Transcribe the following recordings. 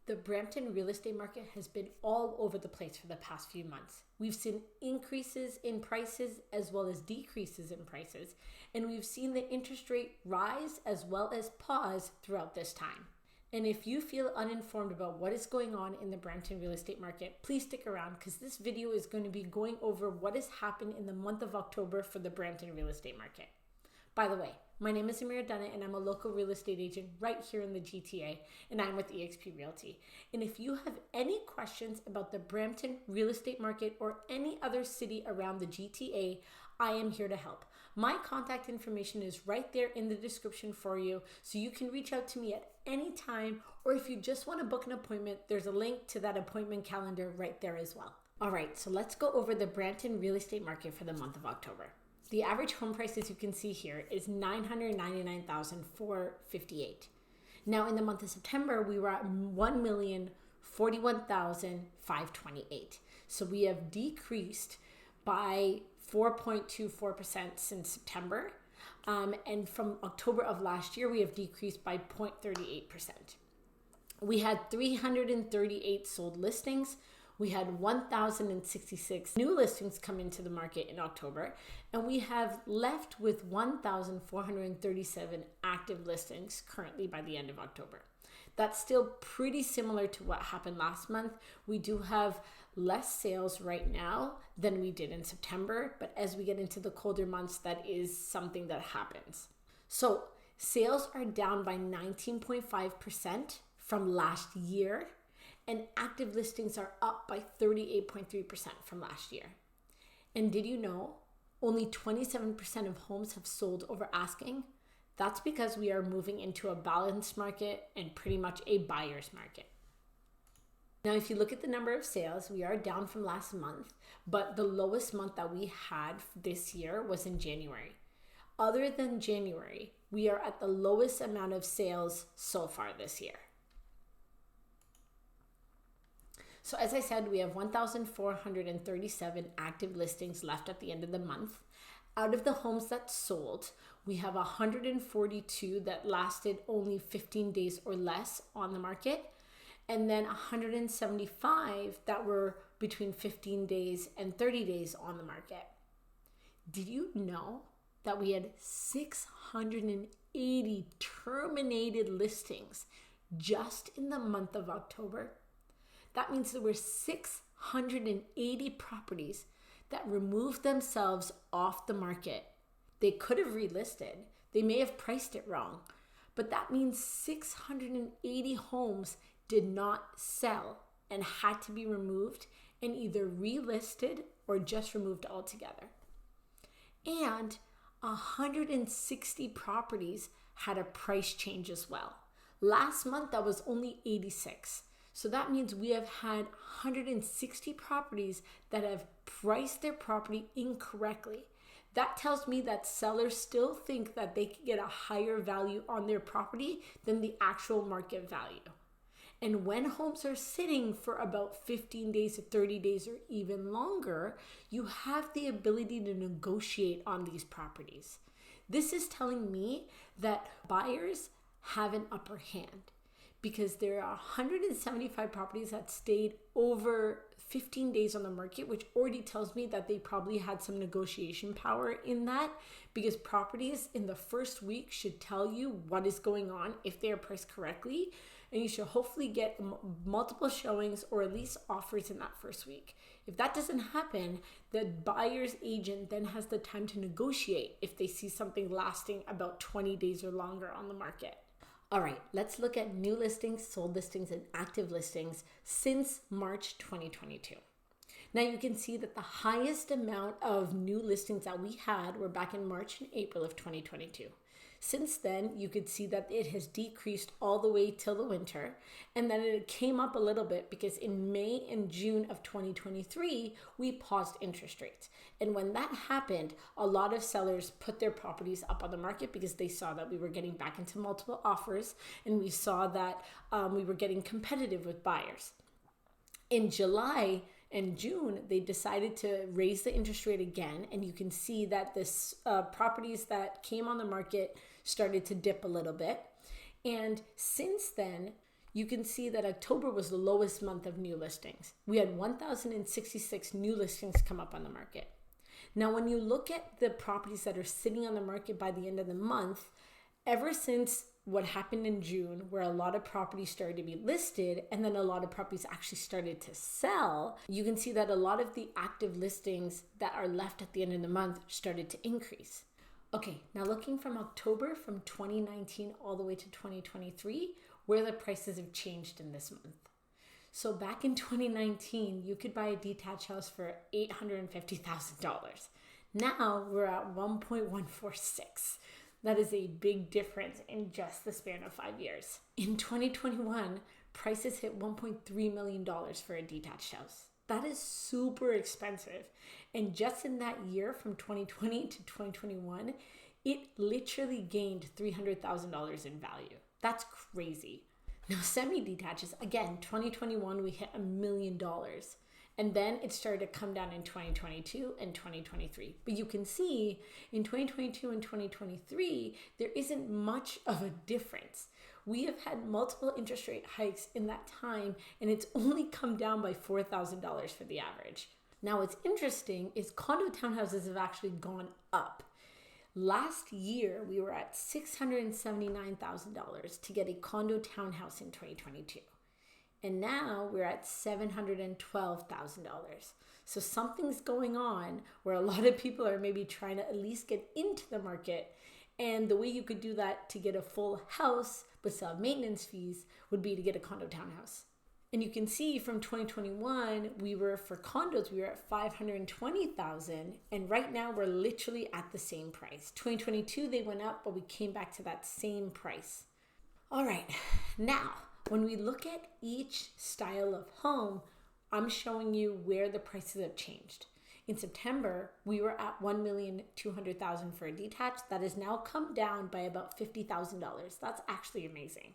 The Brampton real estate market has been all over the place for the past few months. We've seen increases in prices as well as decreases in prices, and we've seen the interest rate rise as well as pause throughout this time. And if you feel uninformed about what is going on in the Brampton real estate market, please stick around because this video is going to be going over what has happened in the month of October for the Brampton real estate market. By the way, my name is Zamira Dunnet and I'm a local real estate agent right here in the GTA, and I'm with eXp Realty. And if you have any questions about the Brampton real estate market or any other city around the GTA, I am here to help. My contact information is right there in the description for you, so you can reach out to me at any time, or if you just want to book an appointment, there's a link to that appointment calendar right there as well. All right, so let's go over the Brampton real estate market for the month of October. The average home price, as you can see here, is $999,458. Now in the month of September, we were at $1,041,528. So we have decreased by 4.24% since September. And from October of last year, we have decreased by 0.38%. We had 338 sold listings. We had 1,066 new listings come into the market in October, and we have left with 1,437 active listings currently by the end of October. That's still pretty similar to what happened last month. We do have less sales right now than we did in September, but as we get into the colder months, that is something that happens. So sales are down by 19.5% from last year, and active listings are up by 38.3% from last year. And did you know only 27% of homes have sold over asking? That's because we are moving into a balanced market and pretty much a buyer's market. Now, if you look at the number of sales, we are down from last month, but the lowest month that we had this year was in January. Other than January, we are at the lowest amount of sales so far this year. So as I said, we have 1,437 active listings left at the end of the month. Out of the homes that sold, we have 142 that lasted only 15 days or less on the market, and then 175 that were between 15 days and 30 days on the market. Did you know that we had 680 terminated listings just in the month of October? That means there were 680 properties that removed themselves off the market. They could have relisted. They may have priced it wrong, but that means 680 homes did not sell and had to be removed and either relisted or just removed altogether. And 160 properties had a price change as well. Last month, that was only 86. So that means we have had 160 properties that have priced their property incorrectly. That tells me that sellers still think that they can get a higher value on their property than the actual market value. And when homes are sitting for about 15 days to 30 days or even longer, you have the ability to negotiate on these properties. This is telling me that buyers have an upper hand, because there are 175 properties that stayed over 15 days on the market, which already tells me that they probably had some negotiation power in that, because properties in the first week should tell you what is going on if they are priced correctly, and you should hopefully get multiple showings or at least offers in that first week. If that doesn't happen, the buyer's agent then has the time to negotiate if they see something lasting about 20 days or longer on the market. All right, let's look at new listings, sold listings, and active listings since March 2022. Now you can see that the highest amount of new listings that we had were back in March and April of 2022. Since then, you could see that it has decreased all the way till the winter, and then it came up a little bit because in May and June of 2023, we paused interest rates. And when that happened, a lot of sellers put their properties up on the market because they saw that we were getting back into multiple offers, and we saw that we were getting competitive with buyers. In July and June, they decided to raise the interest rate again, and you can see that this properties that came on the market started to dip a little bit. And since then, you can see that October was the lowest month of new listings. We had 1,066 new listings come up on the market. Now, when you look at the properties that are sitting on the market by the end of the month, ever since what happened in June, where a lot of properties started to be listed and then a lot of properties actually started to sell, you can see that a lot of the active listings that are left at the end of the month started to increase. Okay, now looking from October from 2019 all the way to 2023, where the prices have changed in this month. So back in 2019, you could buy a detached house for $850,000. Now we're at 1.146. That is a big difference in just the span of 5 years. In 2021, prices hit $1.3 million for a detached house. That is super expensive. And just in that year from 2020 to 2021, it literally gained $300,000 in value. That's crazy. Now, semi-detaches, again, 2021, we hit $1 million. And then it started to come down in 2022 and 2023. But you can see in 2022 and 2023, there isn't much of a difference. We have had multiple interest rate hikes in that time, and it's only come down by $4,000 for the average. Now, what's interesting is condo townhouses have actually gone up. Last year, we were at $679,000 to get a condo townhouse in 2022. And now we're at $712,000. So something's going on where a lot of people are maybe trying to at least get into the market. And the way you could do that to get a full house but still have maintenance fees would be to get a condo townhouse. And you can see from 2021, for condos, we were at $520,000. And right now we're literally at the same price. 2022, they went up, but we came back to that same price. All right, now, when we look at each style of home, I'm showing you where the prices have changed. In September, we were at $1,200,000 for a detached. That has now come down by about $50,000. That's actually amazing.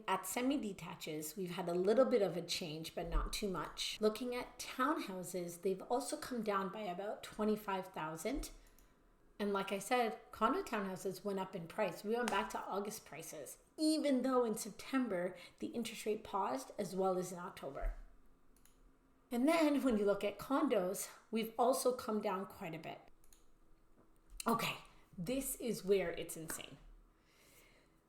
At semi-detaches, we've had a little bit of a change, but not too much. Looking at townhouses, they've also come down by about $25,000. And like I said, condo townhouses went up in price. We went back to August prices, even though in September, the interest rate paused as well as in October. And then when you look at condos, we've also come down quite a bit. Okay, this is where it's insane.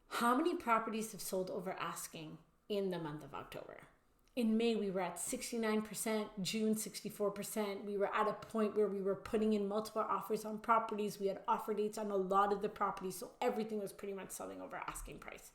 How many properties have sold over asking in the month of October? In May, we were at 69%, June, 64%. We were at a point where we were putting in multiple offers on properties. We had offer dates on a lot of the properties, so everything was pretty much selling over asking price.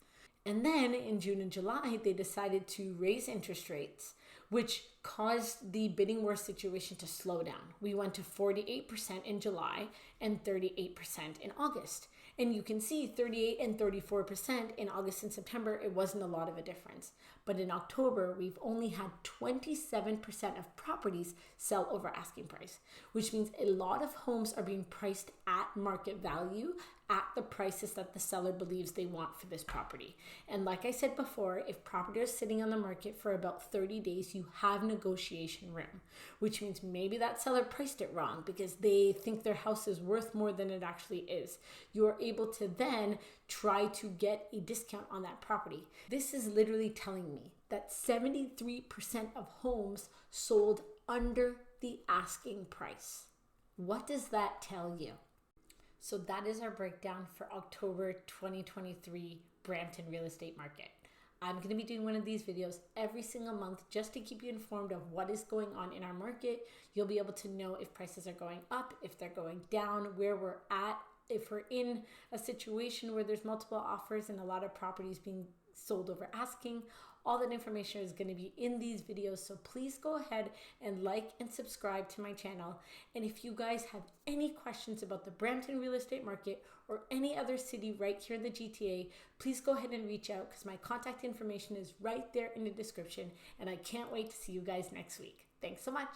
And then in June and July, they decided to raise interest rates, which caused the bidding war situation to slow down. We went to 48% in July and 38% in August. And you can see 38 and 34% in August and September, it wasn't a lot of a difference. But in October, we've only had 27% of properties sell over asking price, which means a lot of homes are being priced at market value at the prices that the seller believes they want for this property. And like I said before, if property is sitting on the market for about 30 days, you have negotiation room, which means maybe that seller priced it wrong because they think their house is worth more than it actually is. You're able to then try to get a discount on that property. This is literally telling me that 73% of homes sold under the asking price. What does that tell you? So that is our breakdown for October 2023 Brampton real estate market. I'm going to be doing one of these videos every single month just to keep you informed of what is going on in our market. You'll be able to know if prices are going up, if they're going down, where we're at, if we're in a situation where there's multiple offers and a lot of properties being sold over asking. All that information is going to be in these videos, so please go ahead and like and subscribe to my channel. And if you guys have any questions about the Brampton real estate market or any other city right here in the GTA, please go ahead and reach out because my contact information is right there in the description, and I can't wait to see you guys next week. Thanks so much.